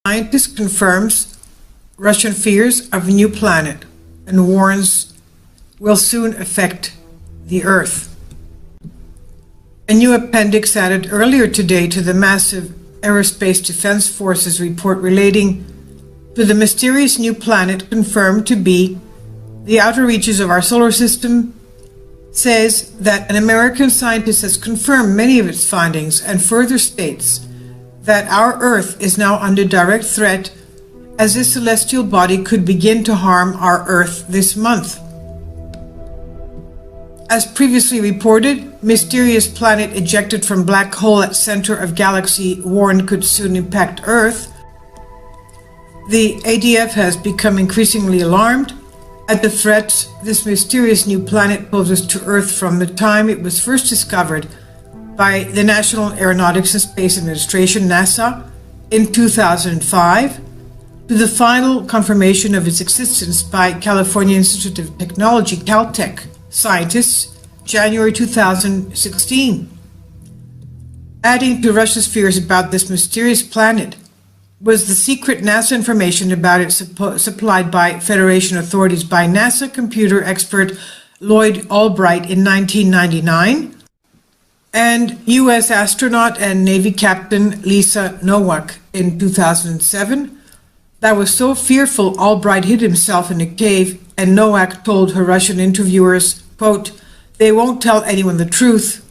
Scientist confirms Russian fears of a new planet and warns will soon affect the Earth. A new appendix added earlier today to the massive Aerospace Defense Forces report relating to the mysterious new planet confirmed to be the outer reaches of our solar system says that an American scientist has confirmed many of its findings and further states that our Earth is now under direct threat as this celestial body could begin to harm our Earth this month. As previously reported, mysterious planet ejected from black hole at center of galaxy warned could soon impact Earth. The ADF has become increasingly alarmed at the threats this mysterious new planet poses to Earth from the time it was first discovered by the National Aeronautics and Space Administration, NASA, in 2005, to the final confirmation of its existence by California Institute of Technology, Caltech, scientists, January 2016. Adding to Russia's fears about this mysterious planet was the secret NASA information about it supplied by Federation authorities by NASA computer expert Lloyd Albright in 1999 and U.S. astronaut and Navy Captain Lisa Nowak in 2007. That was so fearful Albright hid himself in a cave, and Nowak told her Russian interviewers, quote, "They won't tell anyone the truth,"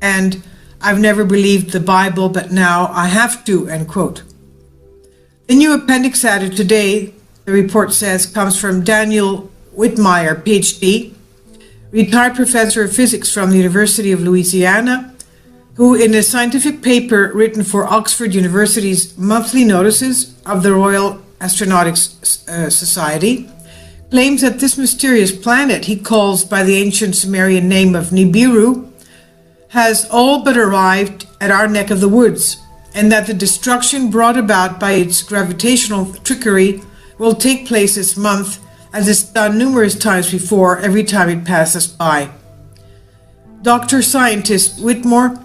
and "I've never believed the Bible, but now I have to," end quote. The new appendix added today, the report says, comes from Daniel Whitmire, PhD, retired professor of physics from the University of Louisiana, who in a scientific paper written for Oxford University's monthly notices of the Royal Astronautics Society, claims that this mysterious planet he calls by the ancient Sumerian name of Nibiru has all but arrived at our neck of the woods, and that the destruction brought about by its gravitational trickery will take place this month, as it's done numerous times before every time it passes by. Dr. Scientist Whitmire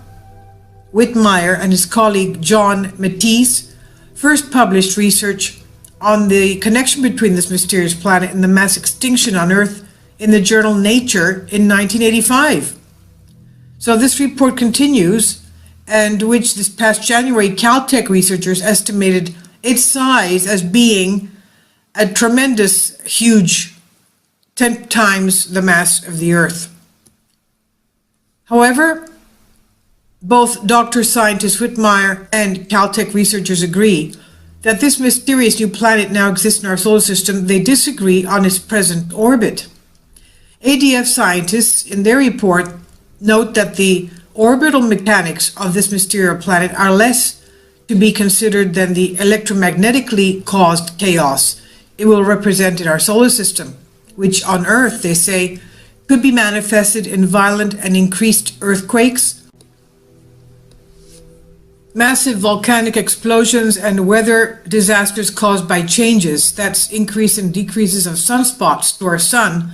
and his colleague John Matisse first published research on the connection between this mysterious planet and the mass extinction on Earth in the journal Nature in 1985. So this report continues, and which this past January Caltech researchers estimated its size as being a tremendous, huge, 10 times the mass of the Earth. However, both Dr. Scientist Whitmire and Caltech researchers agree that this mysterious new planet now exists in our solar system. They disagree on its present orbit. ADF scientists, in their report, note that the orbital mechanics of this mysterious planet are less to be considered than the electromagnetically caused chaos it will represent in our solar system, which on Earth, they say, could be manifested in violent and increased earthquakes, massive volcanic explosions, and weather disasters caused by changes, that's increase and decreases of sunspots to our sun,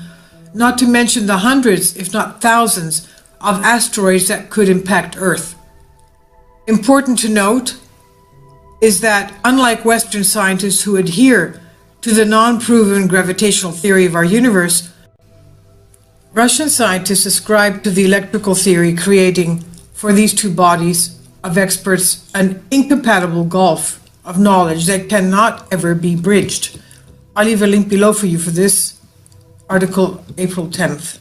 not to mention the hundreds, if not thousands, of asteroids that could impact Earth. Important to note is that, unlike Western scientists who adhere to the non-proven gravitational theory of our universe, Russian scientists ascribe to the electrical theory, creating for these two bodies of experts an incompatible gulf of knowledge that cannot ever be bridged. I'll leave a link below for you for this article, April 10th.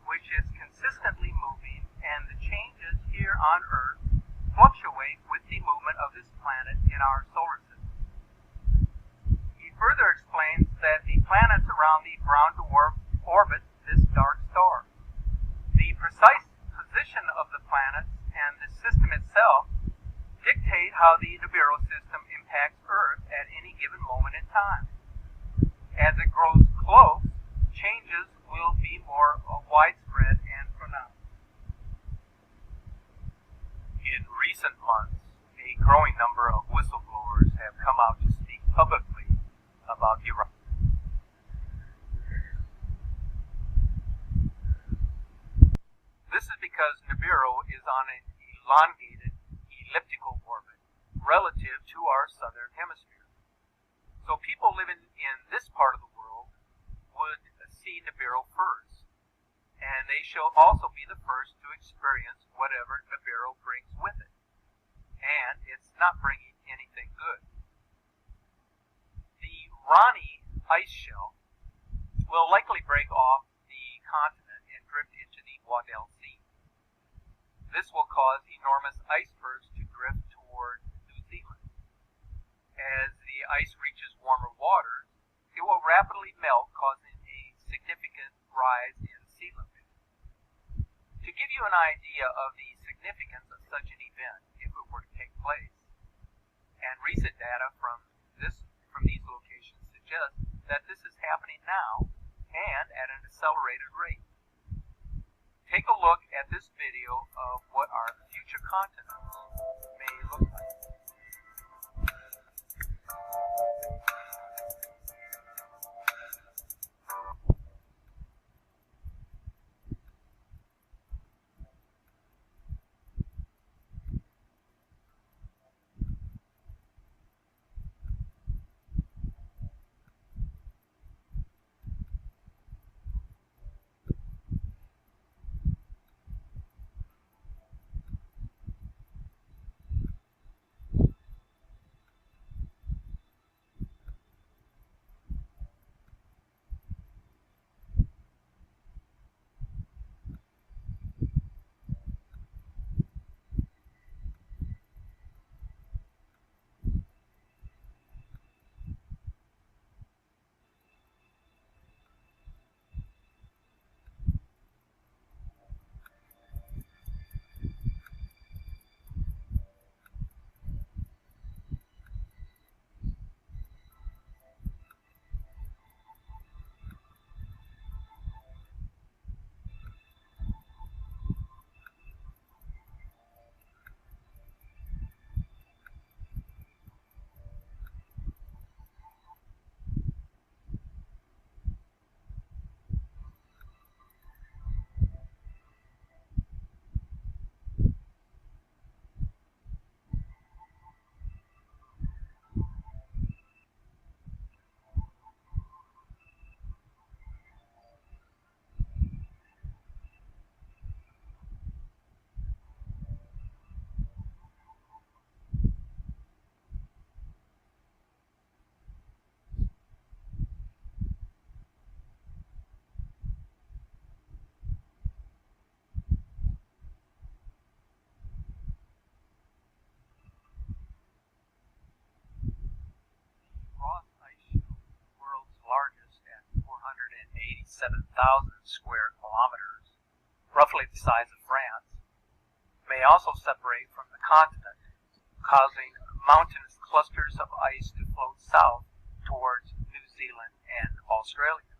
Which is consistently moving, and the changes here on Earth fluctuate with the movement of this planet in our solar system. He further explains that the planets around the brown dwarf orbit this dark star. The precise position of the planets and the system itself dictate how the Nibiru system impacts Earth at any given moment in time. As it grows close, changes will be more widespread and pronounced. In recent months, a growing number of whistleblowers have come out to speak publicly about Iran. is because Nibiru is on an elongated elliptical orbit relative to our southern hemisphere. So people living in this part of the world would see Nibiru first, and they shall also be the first to experience whatever Nibiru brings with it. And it's not bringing anything good. The Ronnie ice shelf will likely break off the continent and drift into the Weddell Sea. This will cause enormous icebergs to drift toward New Zealand. As the ice reaches warmer waters, it will rapidly melt, causing a significant rise in sea level. To give you an idea of the significance of such an event, if it were to take place, and recent data from these locations suggest that this is happening now and at an accelerated rate. Take a look at this video of what our future continents may look like. Largest at 487,000 square kilometers, roughly the size of France, may also separate from the continent, causing mountainous clusters of ice to float south towards New Zealand and Australia.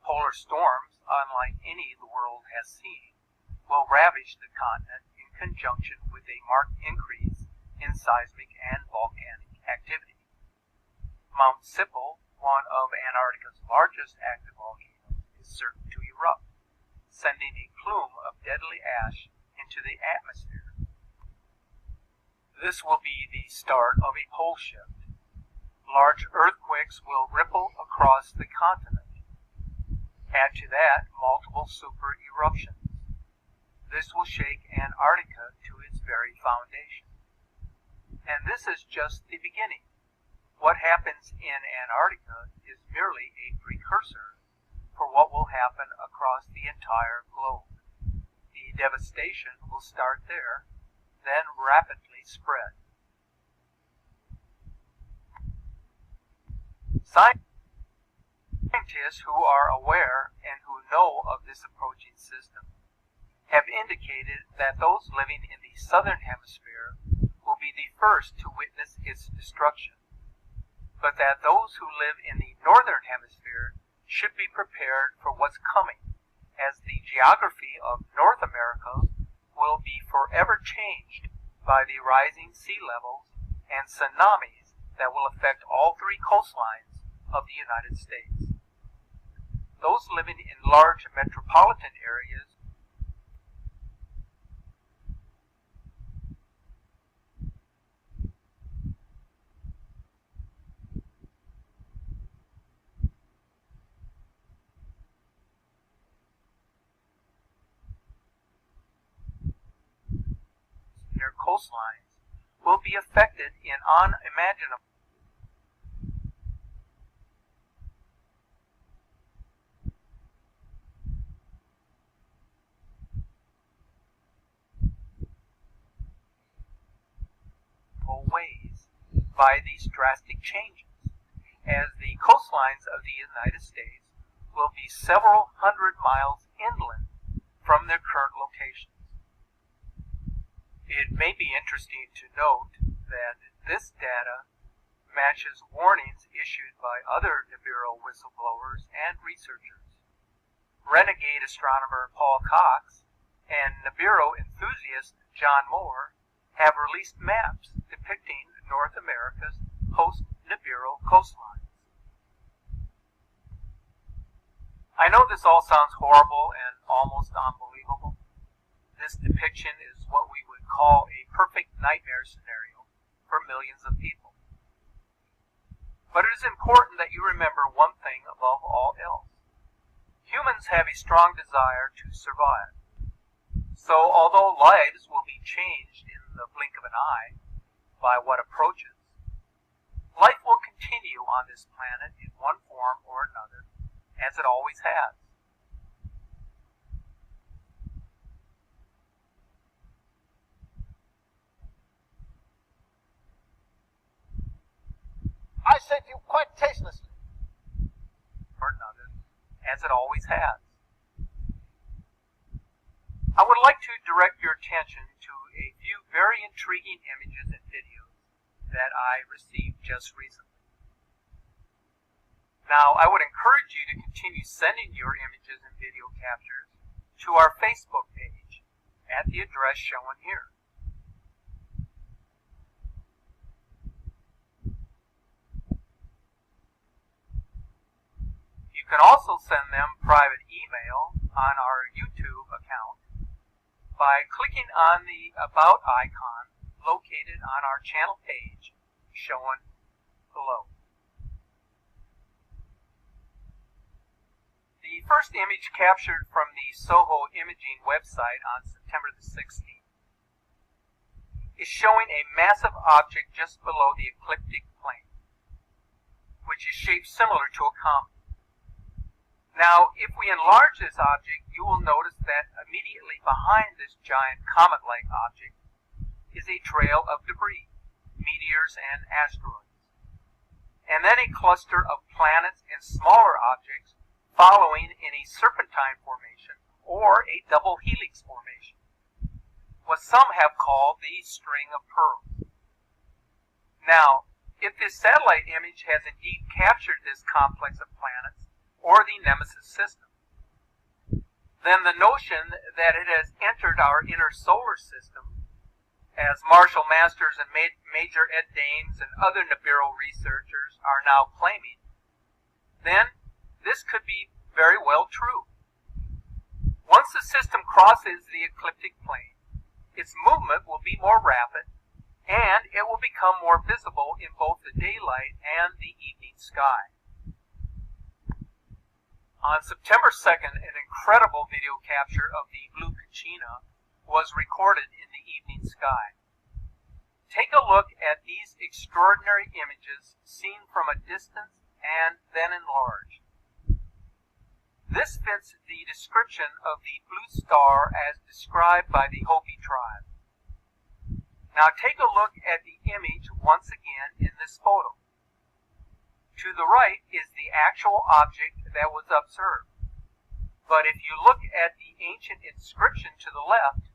Polar storms, unlike any the world has seen, will ravage the continent in conjunction with a marked increase in seismic and volcanic activity. Mount Sippel, one of Antarctica's largest active volcanoes, is certain to erupt, sending a plume of deadly ash into the atmosphere. This will be the start of a pole shift. Large earthquakes will ripple across the continent. Add to that multiple super eruptions. This will shake Antarctica to its very foundation. And this is just the beginning. What happens in Antarctica is merely a precursor for what will happen across the entire globe. The devastation will start there, then rapidly spread. Scientists who are aware and who know of this approaching system have indicated that those living in the southern hemisphere will be the first to witness its destruction, but that those who live in the northern hemisphere should be prepared for what's coming, as the geography of North America will be forever changed by the rising sea levels and tsunamis that will affect all three coastlines of the United States. Those living in large metropolitan areas coastlines will be affected in unimaginable ways by these drastic changes, as the coastlines of the United States will be several hundred miles inland from their current locations. It may be interesting to note that this data matches warnings issued by other Nibiru whistleblowers and researchers. Renegade astronomer Paul Cox and Nibiru enthusiast John Moore have released maps depicting North America's post-Nibiru coastlines. I know this all sounds horrible and almost unbelievable. This depiction is what we would call a perfect nightmare scenario for millions of people. But it is important that you remember one thing above all else. Humans have a strong desire to survive. So although lives will be changed in the blink of an eye by what approaches, life will continue on this planet in one form or another, as it always has. I say to you quite tastelessly, or another, as it always has. I would like to direct your attention to a few very intriguing images and videos that I received just recently. Now, I would encourage you to continue sending your images and video captures to our Facebook page at the address shown here. You can also send them private email on our YouTube account by clicking on the About icon located on our channel page shown below. The first image captured from the SOHO Imaging website on September the 16th is showing a massive object just below the ecliptic plane, which is shaped similar to a comet. Now, if we enlarge this object, you will notice that immediately behind this giant comet-like object is a trail of debris, meteors and asteroids, and then a cluster of planets and smaller objects following in a serpentine formation or a double helix formation, what some have called the string of pearls. Now, if this satellite image has indeed captured this complex of planets, or the Nemesis system, then the notion that it has entered our inner solar system, as Marshall Masters and Major Ed Dames and other Nibiru researchers are now claiming, then this could be very well true. Once the system crosses the ecliptic plane, its movement will be more rapid, and it will become more visible in both the daylight and the evening sky. On September 2nd, an incredible video capture of the blue Kachina was recorded in the evening sky. Take a look at these extraordinary images seen from a distance and then enlarged. This fits the description of the blue star as described by the Hopi tribe. Now take a look at the image once again in this photo. To the right is the actual object that was observed. But if you look at the ancient inscription to the left,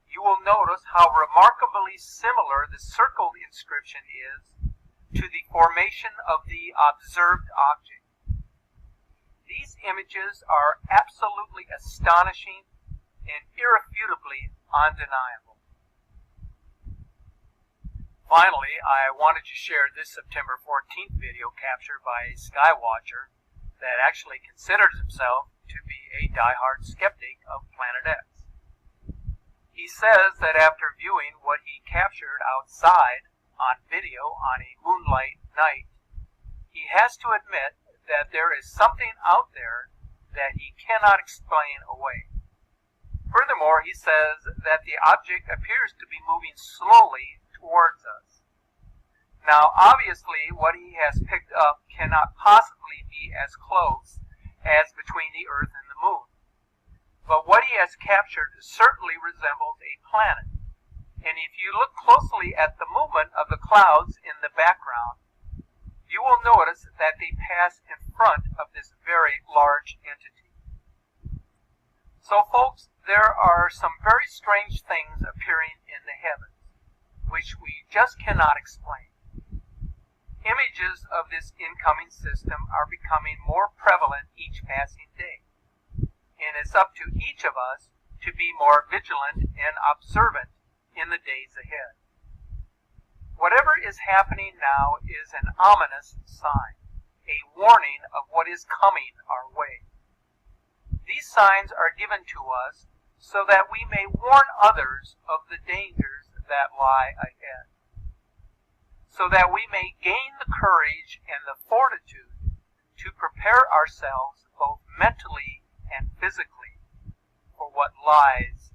you will notice how remarkably similar the circled inscription is to the formation of the observed object. These images are absolutely astonishing and irrefutably undeniable. Finally, I wanted to share this September 14th video captured by a skywatcher that actually considers himself to be a diehard skeptic of Planet X. He says that after viewing what he captured outside on video on a moonlight night, he has to admit that there is something out there that he cannot explain away. Furthermore, he says that the object appears to be moving slowly towards us. Now, obviously, what he has picked up cannot possibly be as close as between the Earth and the Moon. But what he has captured certainly resembles a planet. And if you look closely at the movement of the clouds in the background, you will notice that they pass in front of this very large entity. So, folks, there are some very strange things appearing in the heavens, which we just cannot explain. Images of this incoming system are becoming more prevalent each passing day, and it's up to each of us to be more vigilant and observant in the days ahead. Whatever is happening now is an ominous sign, a warning of what is coming our way. These signs are given to us so that we may warn others of the dangers that lie ahead, so that we may gain the courage and the fortitude to prepare ourselves both mentally and physically for what lies